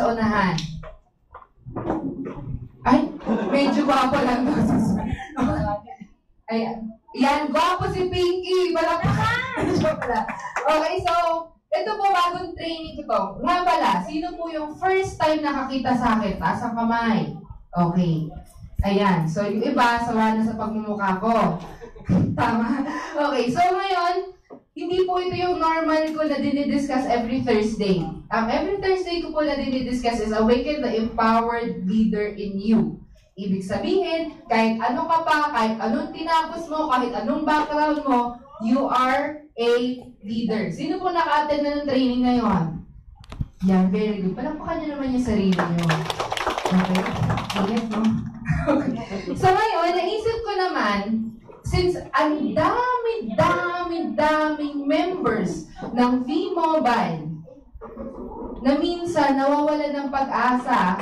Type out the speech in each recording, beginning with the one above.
sa unahan? Ay, medyo gwapo lang. Ayan. Yan, gwapo si Pinky. Okay, so, ito po bagong training ko to. Nga pala, sino po yung first time nakakita sa akin? Taas ang kamay. Okay. Ayan. So, yung iba, sawa na sa pagmumukha ko. Tama. Okay, so ngayon, hindi po ito yung normal ko na dinidiscuss every Thursday. Every Thursday ko po na dinidiscuss is awaken the empowered leader in you. Ibig sabihin, kahit ano ka pa, kahit anong tinapos mo, kahit anong background mo, you are a leader. Sino po naka-attend na ng training ngayon? Yan, very good. Palakpakan nyo naman yung sarili nyo. Okay? Yes, no? Okay. So ngayon, naisip ko naman, since ang daming members ng V-Mobile na minsan nawawala ng pag-asa,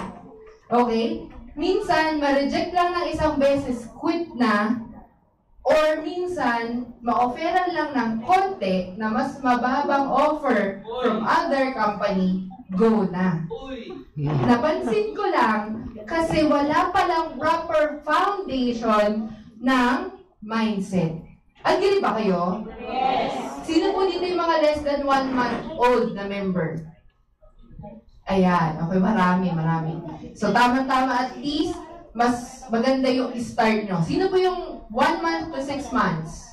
okay? Minsan, ma-reject lang ng isang beses, quit na, or minsan, ma-offeran lang ng konti na mas mababang offer from other company, go na. Napansin ko lang, kasi wala palang proper foundation ng mindset. Agree ba kayo? Yes! Sino po dito yung mga less than 1 month old na member? Ayan, okay, marami. So, tama-tama, at least, mas maganda yung start nyo. Sino po yung 1 month to 6 months?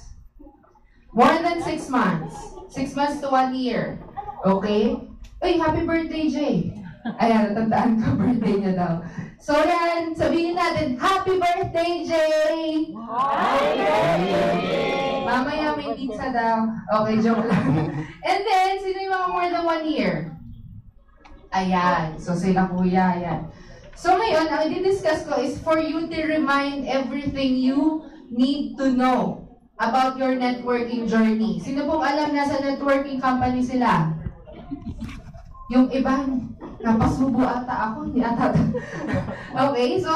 More than 6 months. 6 months to 1 year. Okay? Uy, happy birthday, Jay. Ayan, natandaan ko, birthday niya daw. So, yan, sabihin natin, happy birthday, Jay! Happy birthday! Mamaya may pizza daw. Okay, joke lang. And then, sino yung mga more than 1 year? Ayan. So, sila kuya. Ayan. So, ngayon, ang i-discuss ko is for you to remind everything you need to know about your networking journey. Sino pong alam na sa networking company sila? Yung iba, napasubo ata ako. Hindi ata. Okay, so,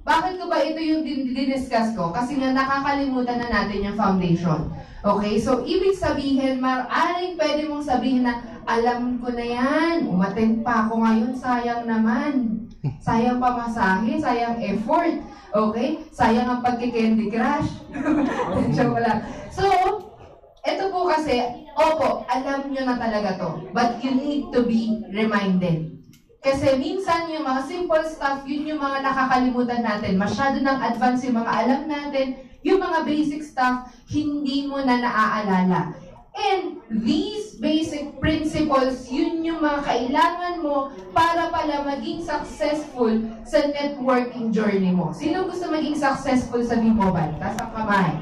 bakit ko ba ito yung di-discuss ko? Kasi nga nakakalimutan na natin yung foundation. Okay, so ibig sabihin, maaaring pwede mong sabihin na, alam ko na yan, umattend pa ako ngayon, sayang naman. Sayang pamasahe, sayang effort. Okay, sayang ang pagki-Candy Crush. So, ito po kasi, opo, alam nyo na talaga to. But you need to be reminded. Kasi minsan yung mga simple stuff, yun yung mga nakakalimutan natin. Masyado nang advance yung mga alam natin, yung mga basic stuff, hindi mo na naaalala. And these basic principles, yun yung mga kailangan mo para pala maging successful sa networking journey mo. Sino gusto maging successful sa V-Mobile? Taas ang kamay.